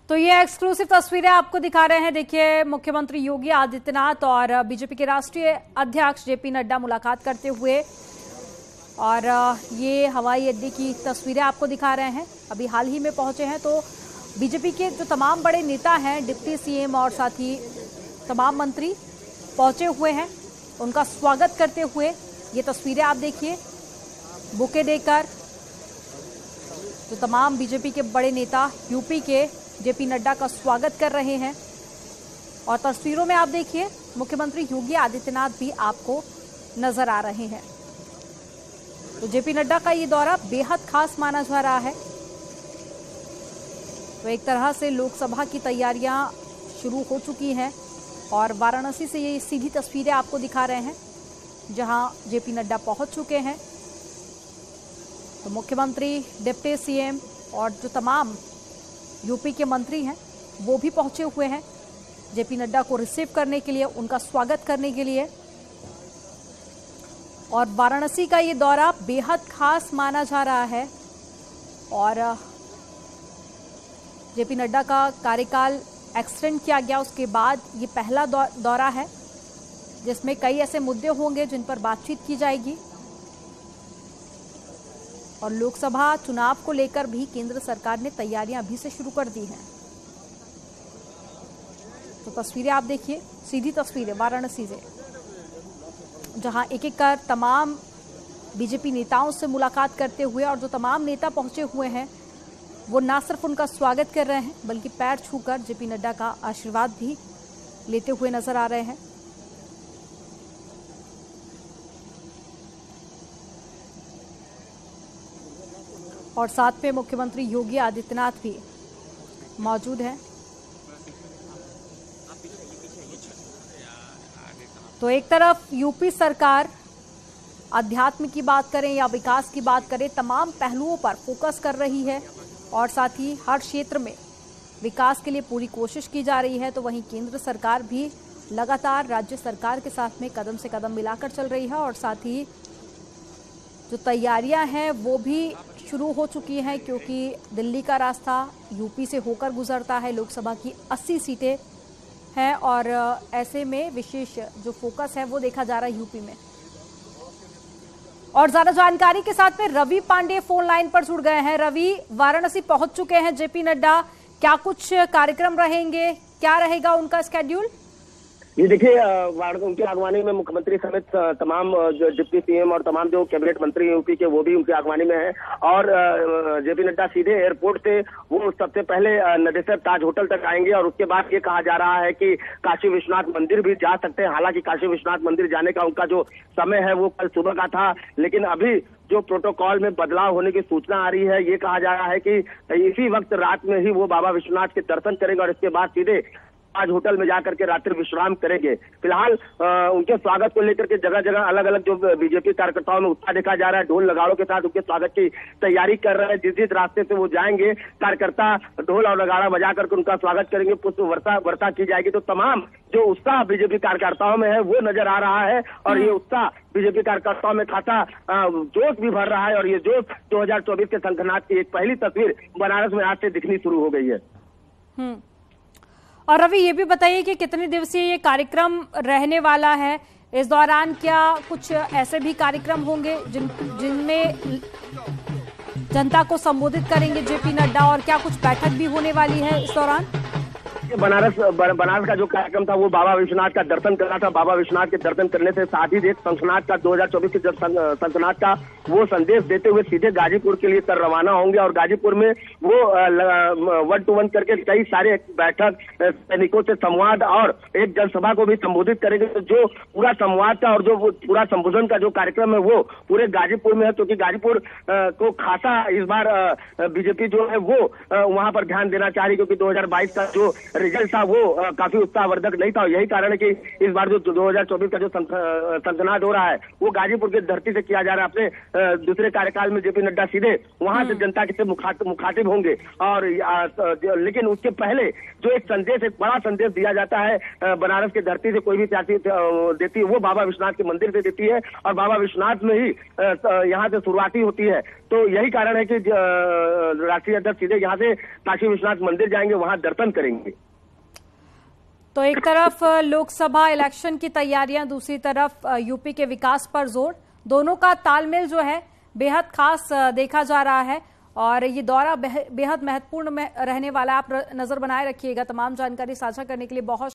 तो ये एक्सक्लूसिव तस्वीरें आपको दिखा रहे हैं। देखिए, मुख्यमंत्री योगी आदित्यनाथ और बीजेपी के राष्ट्रीय अध्यक्ष जेपी नड्डा मुलाकात करते हुए, और ये हवाई अड्डे की तस्वीरें आपको दिखा रहे हैं। अभी हाल ही में पहुंचे हैं, तो बीजेपी के जो तमाम बड़े नेता हैं, डिप्टी सीएम और साथ ही तमाम मंत्री पहुंचे हुए हैं। उनका स्वागत करते हुए ये तस्वीरें आप देखिए, बुके देकर जो तमाम बीजेपी के बड़े नेता यूपी के जेपी नड्डा का स्वागत कर रहे हैं। और तस्वीरों में आप देखिए, मुख्यमंत्री योगी आदित्यनाथ भी आपको नजर आ रहे हैं। तो जेपी नड्डा का ये दौरा बेहद खास माना जा रहा है। तो एक तरह से लोकसभा की तैयारियां शुरू हो चुकी हैं और वाराणसी से ये सीधी तस्वीरें आपको दिखा रहे हैं, जहां जेपी नड्डा पहुंच चुके हैं। तो मुख्यमंत्री, डिप्टी सीएम और जो तमाम यूपी के मंत्री हैं वो भी पहुंचे हुए हैं जेपी नड्डा को रिसीव करने के लिए, उनका स्वागत करने के लिए। और वाराणसी का ये दौरा बेहद खास माना जा रहा है। और जेपी नड्डा का कार्यकाल एक्सटेंड किया गया, उसके बाद ये पहला दौरा है जिसमें कई ऐसे मुद्दे होंगे जिन पर बातचीत की जाएगी। और लोकसभा चुनाव को लेकर भी केंद्र सरकार ने तैयारियां अभी से शुरू कर दी हैं। तो तस्वीरें आप देखिए, सीधी तस्वीरें वाराणसी से, जहां एक एक कर तमाम बीजेपी नेताओं से मुलाकात करते हुए, और जो तमाम नेता पहुंचे हुए हैं वो ना सिर्फ उनका स्वागत कर रहे हैं बल्कि पैर छूकर जेपी नड्डा का आशीर्वाद भी लेते हुए नजर आ रहे हैं। और साथ में मुख्यमंत्री योगी आदित्यनाथ भी मौजूद हैं। तो एक तरफ यूपी सरकार अध्यात्म की बात करें या विकास की बात करें, तमाम पहलुओं पर फोकस कर रही है और साथ ही हर क्षेत्र में विकास के लिए पूरी कोशिश की जा रही है। तो वहीं केंद्र सरकार भी लगातार राज्य सरकार के साथ में कदम से कदम मिलाकर चल रही है, और साथ ही जो तैयारियां हैं वो भी शुरू हो चुकी हैं, क्योंकि दिल्ली का रास्ता यूपी से होकर गुजरता है। लोकसभा की 80 सीटें हैं और ऐसे में विशेष जो फोकस है वो देखा जा रहा है यूपी में। और ज्यादा जानकारी के साथ में रवि पांडे फोन लाइन पर जुड़ गए हैं। रवि, वाराणसी पहुंच चुके हैं जेपी नड्डा, क्या कुछ कार्यक्रम रहेंगे, क्या रहेगा उनका स्केड्यूल? ये देखिए, उनकी अगवानी में मुख्यमंत्री समेत तमाम जो डिप्टी सीएम और तमाम जो कैबिनेट मंत्री यूपी के वो भी उनकी अगवानी में है। और जेपी नड्डा सीधे एयरपोर्ट से वो सबसे पहले नदेसर ताज होटल तक आएंगे, और उसके बाद ये कहा जा रहा है कि काशी विश्वनाथ मंदिर भी जा सकते हैं। हालांकि काशी विश्वनाथ मंदिर जाने का उनका जो समय है वो कल सुबह का था, लेकिन अभी जो प्रोटोकॉल में बदलाव होने की सूचना आ रही है, ये कहा जा रहा है कि इसी वक्त रात में ही वो बाबा विश्वनाथ के दर्शन करेंगे और इसके बाद सीधे आज होटल में जाकर के रात्रि विश्राम करेंगे। फिलहाल उनके स्वागत को लेकर के जगह जगह अलग अलग जो बीजेपी कार्यकर्ताओं में उत्साह देखा जा रहा है। ढोल नगाड़ों के साथ उनके स्वागत की तैयारी कर रहे हैं। जिस जिस रास्ते से वो जाएंगे, कार्यकर्ता ढोल और नगाड़ा बजा करके उनका स्वागत करेंगे, पुष्प वर्षा की जाएगी। तो तमाम जो उत्साह बीजेपी कार्यकर्ताओं में है वो नजर आ रहा है, और ये उत्साह बीजेपी कार्यकर्ताओं में खासा जोश भी भर रहा है। और ये जोश 2024 के शंखनाद की एक पहली तस्वीर बनारस में आज से दिखनी शुरू हो गई है। और रवि, ये भी बताइए कि कितने दिवसीय ये कार्यक्रम रहने वाला है? इस दौरान क्या कुछ ऐसे भी कार्यक्रम होंगे जिनमें जनता को संबोधित करेंगे जेपी नड्डा, और क्या कुछ बैठक भी होने वाली है इस दौरान? बनारस का जो कार्यक्रम था वो बाबा विश्वनाथ का दर्शन करना था। बाबा विश्वनाथ के दर्शन करने से साथ ही शंखनाद का 2024 के शंखनाद का वो संदेश देते हुए सीधे गाजीपुर के लिए रवाना होंगे। और गाजीपुर में वो 1-to-1 करके कई सारे बैठक, सैनिकों से संवाद और एक जनसभा को भी संबोधित करेंगे। तो जो पूरा संवाद का और जो पूरा संबोधन का जो कार्यक्रम है वो पूरे गाजीपुर में है, क्योंकि गाजीपुर को खासा इस बार बीजेपी जो है वो वहां पर ध्यान देना चाह रही, क्योंकि 2022 का जो रिजल्ट था वो काफी उत्साहवर्धक नहीं था। यही कारण है कि इस बार जो 2024 का जो सनसनाहट हो रहा है वो गाजीपुर की धरती से किया जा रहा है। अपने दूसरे कार्यकाल में जेपी नड्डा सीधे वहां से जनता के से मुखातिब होंगे। और लेकिन उसके पहले जो एक संदेश, एक बड़ा संदेश दिया जाता है बनारस की धरती से कोई भी त्यागी देती है, वो बाबा विश्वनाथ के मंदिर से देती है और बाबा विश्वनाथ में ही यहाँ से शुरुआती होती है। तो यही कारण है कि राष्ट्रीय अध्यक्ष सीधे यहाँ से काशी विश्वनाथ मंदिर जाएंगे, वहां दर्शन करेंगे। तो एक तरफ लोकसभा इलेक्शन की तैयारियां, दूसरी तरफ यूपी के विकास पर जोर, दोनों का तालमेल जो है बेहद खास देखा जा रहा है और ये दौरा बेहद महत्वपूर्ण रहने वाला। आप नजर बनाए रखिएगा। तमाम जानकारी साझा करने के लिए बहुत